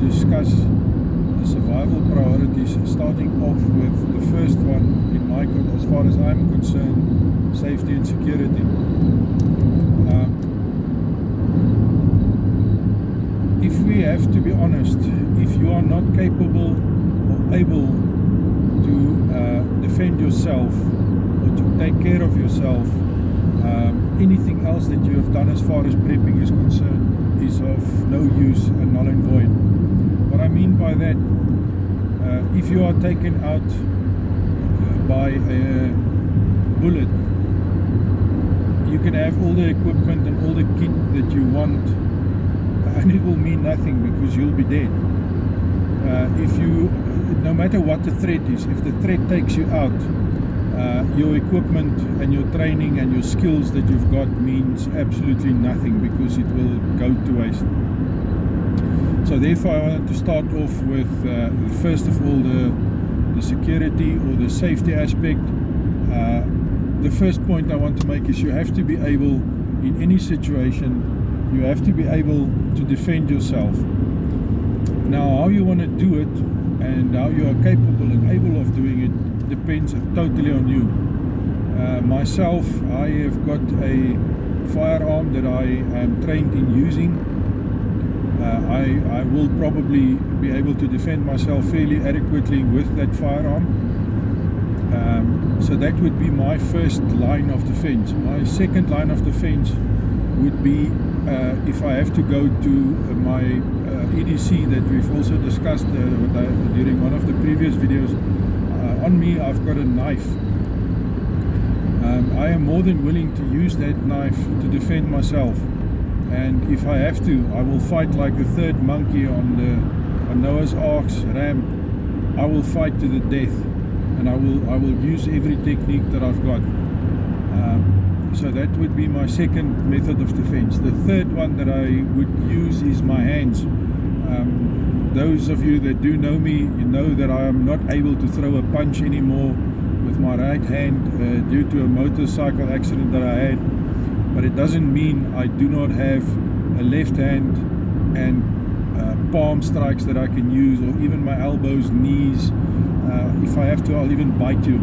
discuss the survival priorities, starting off with the first one, as far as I'm concerned, safety and security. If we have to be honest, if you are not capable or able to defend yourself or to take care of yourself, anything else that you have done as far as prepping is concerned is of no use and null and void. What I mean by that, if you are taken out by a bullet, you can have all the equipment and all the kit that you want, and it will mean nothing because you'll be dead. No matter what the threat is, if the threat takes you out, your equipment and your training and your skills that you've got means absolutely nothing because it will go to waste. So therefore I wanted to start off with first of all the security or the safety aspect. The first point I want to make is you have to be able, in any situation, you have to be able to defend yourself. Now how you want to do it and how you are capable and able of doing it depends totally on you. Myself, I have got a firearm that I am trained in using. I will probably be able to defend myself fairly adequately with that firearm. So that would be my first line of defense. My second line of defense would be if I have to go to my EDC that we've also discussed during one of the previous videos. On me I've got a knife. I am more than willing to use that knife to defend myself, and if I have to, I will fight like the third monkey on Noah's Ark's ram. I will fight to the death, and I will use every technique that I've got. So that would be my second method of defense. The third one that I would use is my hands. Those of you that do know me, you know that I am not able to throw a punch anymore with my right hand due to a motorcycle accident that I had. But it doesn't mean I do not have a left hand and palm strikes that I can use, or even my elbows, knees. If I have to, I'll even bite you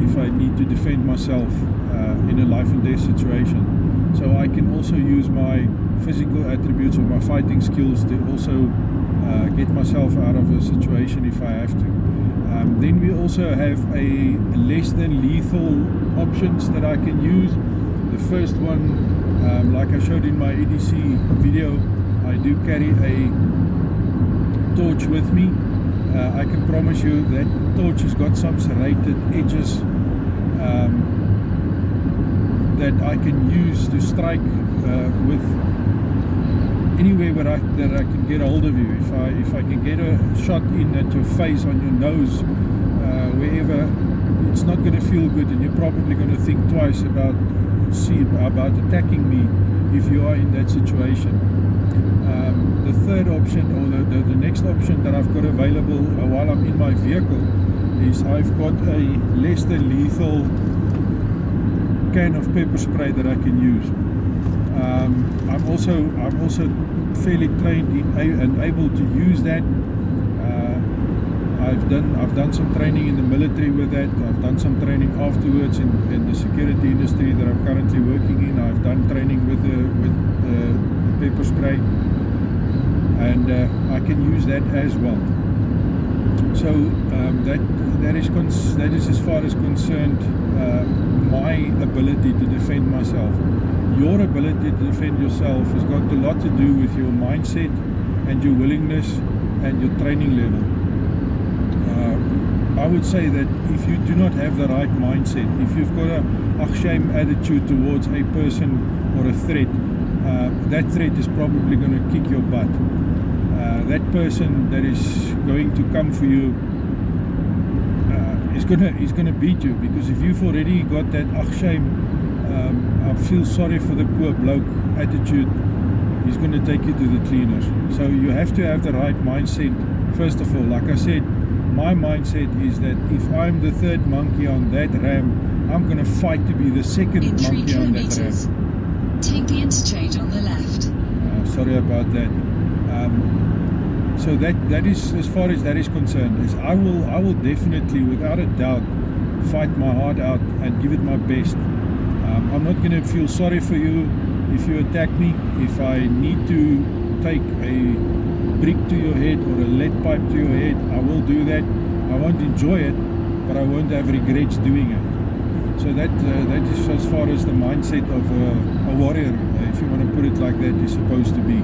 if I need to defend myself in a life and death situation. So I can also use my physical attributes or my fighting skills to also get myself out of a situation if I have to. Then we also have a less than lethal options that I can use. The first one, like I showed in my EDC video, I do carry a torch with me. I can promise you that torch has got some serrated edges that I can use to strike with anywhere that I can get a hold of you. If I can get a shot in at your face, on your nose, wherever, it's not going to feel good, and you're probably going to think twice about attacking me if you are in that situation. The third option, or the next option that I've got available while I'm in my vehicle, is I've got a less than lethal can of pepper spray that I can use. I'm also fairly trained and able to use that. I've done some training in the military with that. I've done some training afterwards in the security industry that I'm currently working in. I've done training with the pepper spray, and I can use that as well. So that is as far as concerned my ability to defend myself. Your ability to defend yourself has got a lot to do with your mindset and your willingness and your training level. I would say that if you do not have the right mindset, if you've got a shame attitude towards a person or a threat, that threat is probably going to kick your butt. That person that is going to come for you is gonna beat you, because if you've already got that shame, I feel sorry for the poor bloke attitude, he's going to take you to the cleaners. So you have to have the right mindset. First of all, like I said, my mindset is that if I'm the third monkey on that ram, I'm going to fight to be the second monkey on that ram. Take the interchange on the left. Sorry about that. So that is, as far as that is concerned, is I will definitely, without a doubt, fight my heart out and give it my best. I'm not going to feel sorry for you if you attack me. If I need to take a brick to your head or a lead pipe to your head, I will do that. I won't enjoy it, but I won't have regrets doing it. So that is as far as the mindset of a warrior, if you want to put it like that, is supposed to be.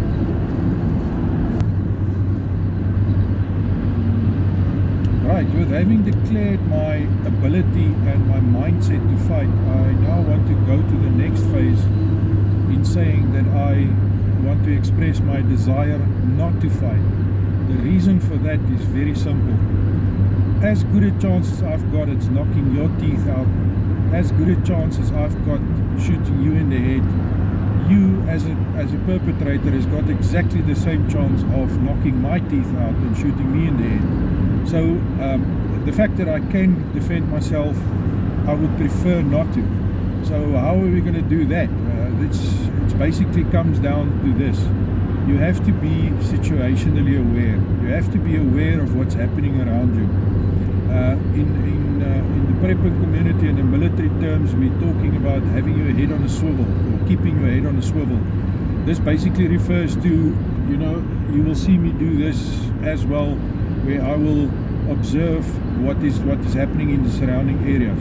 Right, with having declared my ability and my mindset to fight, I now want to go to the next phase in saying that I want to express my desire not to fight. The reason for that is very simple. As good a chance as I've got at knocking your teeth out, as good a chance as I've got shooting you in the head, you as a perpetrator has got exactly the same chance of knocking my teeth out and shooting me in the head. So the fact that I can defend myself, I would prefer not to. So how are we going to do that? It basically comes down to this. You have to be situationally aware. You have to be aware of what's happening around you. In the prepping community and in military terms, we're talking about having your head on a swivel or keeping your head on a swivel. This basically refers to, you will see me do this as well, where I will observe what is happening in the surrounding areas.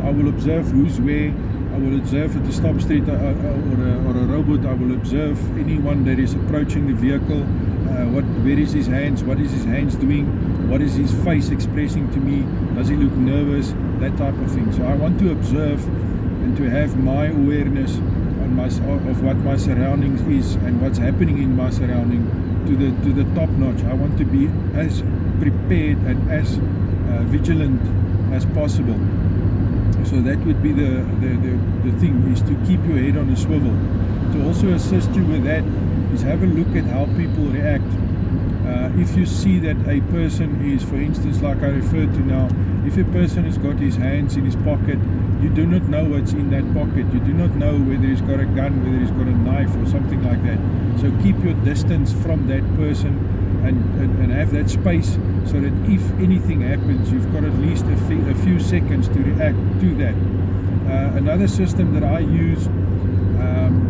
I will observe who's where. I will observe at the stop street or a robot. I will observe anyone that is approaching the vehicle. Where is his hands? What is his hands doing? What is his face expressing to me? Does he look nervous? That type of thing. So I want to observe and to have my awareness of what my surroundings is and what's happening in my surrounding to the top notch. I want to be as prepared and as vigilant as possible. So that would be the thing, is to keep your head on a swivel. To also assist you with that is have a look at how people react. If you see that a person is, for instance, like I referred to now, if a person has got his hands in his pocket, you do not know what's in that pocket. You do not know whether he's got a gun, whether he's got a knife or something like that. So keep your distance from that person and have that space so that if anything happens, you've got at least a few seconds to react to that. Another system that I use,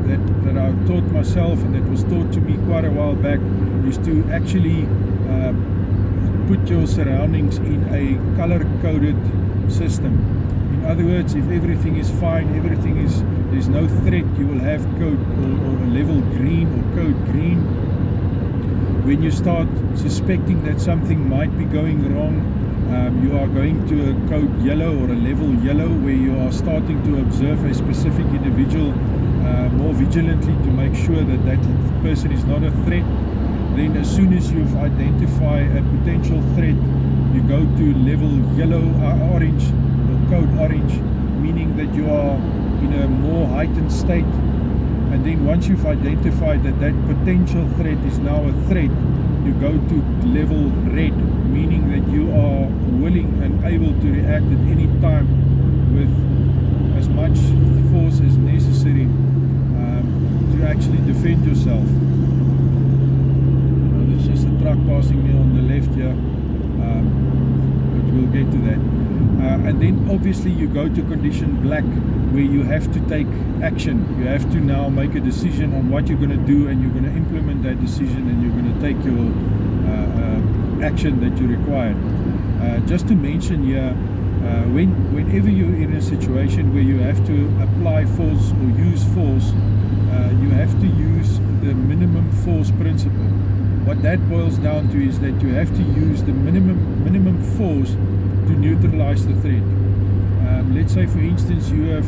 that I taught myself and that was taught to me quite a while back, is to actually put your surroundings in a color-coded system. In other words, if everything is fine, there's no threat, you will have code or a level green or code green. When you start suspecting that something might be going wrong, you are going to a code yellow or a level yellow, where you are starting to observe a specific individual more vigilantly to make sure that that person is not a threat. Then as soon as you've identified a potential threat, you go to level yellow, orange or code orange, meaning that you are in a more heightened state. And then once you've identified that that potential threat is now a threat, you go to level red, meaning that you are willing and able to react at any time with as much force as necessary to actually defend yourself. There's just a truck passing me on the left here, but we'll get to that. And then obviously you go to condition black, where you have to take action. You have to now make a decision on what you're going to do, and you're going to implement that decision, and you're going to take your action that you required. Just to mention here, whenever you're in a situation where you have to apply force or use force, you have to use the minimum force principle. What that boils down to is that you have to use the minimum force to neutralize the threat. Let's say, for instance, you have,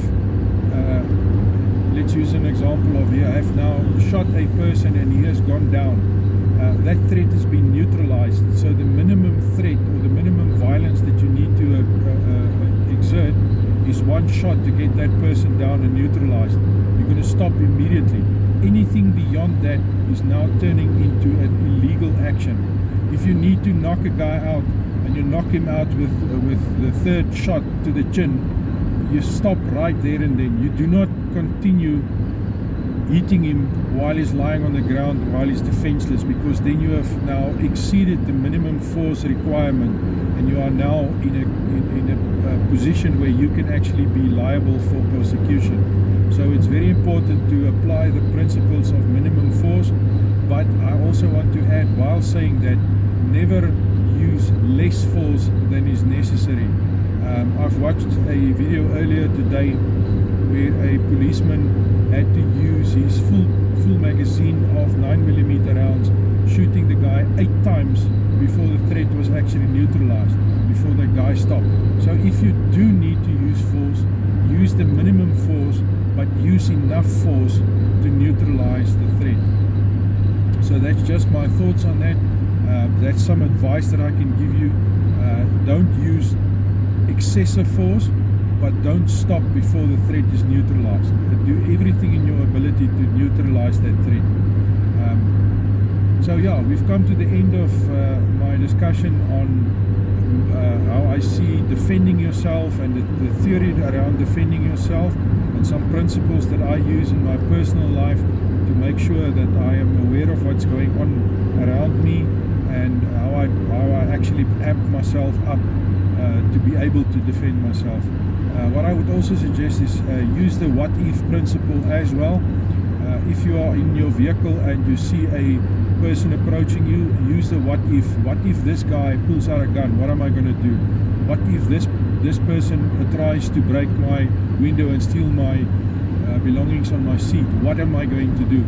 let's use an example of here, I have now shot a person and he has gone down. That threat has been neutralized. So the minimum threat or the minimum violence that you need to exert is one shot to get that person down and neutralized. You're going to stop immediately. Anything beyond that is now turning into an illegal action. If you need to knock a guy out and you knock him out with the third shot to the chin, you stop right there and then. You do not continue hitting him while he's lying on the ground, while he's defenseless, because then you have now exceeded the minimum force requirement, and you are now in a position where you can actually be liable for prosecution. So it's very important to apply the principles of minimum force, but I also want to add, while saying that, never use less force than is necessary. I've watched a video earlier today where a policeman had to use his full magazine of 9mm rounds, shooting the guy 8 times before the threat was actually neutralized, before the guy stopped. So if you do need to use force, use the minimum force, but use enough force to neutralize the threat. So that's just my thoughts on that. That's some advice that I can give you. Don't use excessive force, but don't stop before the threat is neutralized. Do everything in your ability to neutralize that threat. So yeah, we've come to the end of my discussion on how I see defending yourself and the theory around defending yourself, and some principles that I use in my personal life to make sure that I am aware of what's going on around me, and how I actually amp myself up to be able to defend myself. What I would also suggest is use the what if principle as well. If you are in your vehicle and you see a person approaching you, use the what if. What if this guy pulls out a gun? What am I going to do? What if this person tries to break my window and steal my belongings on my seat? What am I going to do?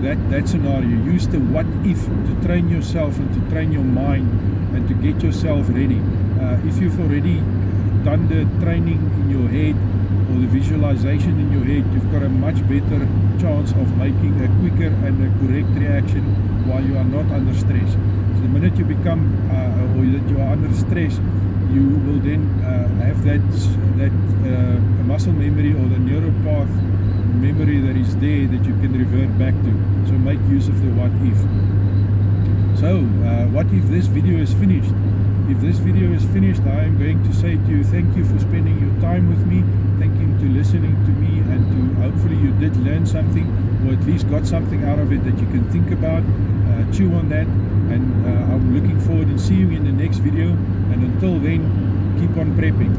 That scenario. Use the what if to train yourself and to train your mind and to get yourself ready. If you've already done the training in your head or the visualization in your head, you've got a much better chance of making a quicker and a correct reaction while you are not under stress. So the minute you become or that you are under stress, you will then have that muscle memory or the neural path memory that is there that you can revert back to. So make use of the what if. So what if this video is finished? If this video is finished, I am going to say to you, thank you for spending your time with me. Thank you to listening to me, and to hopefully you did learn something, or at least got something out of it that you can think about. Chew on that, and I'm looking forward to seeing you in the next video. And until then, keep on prepping.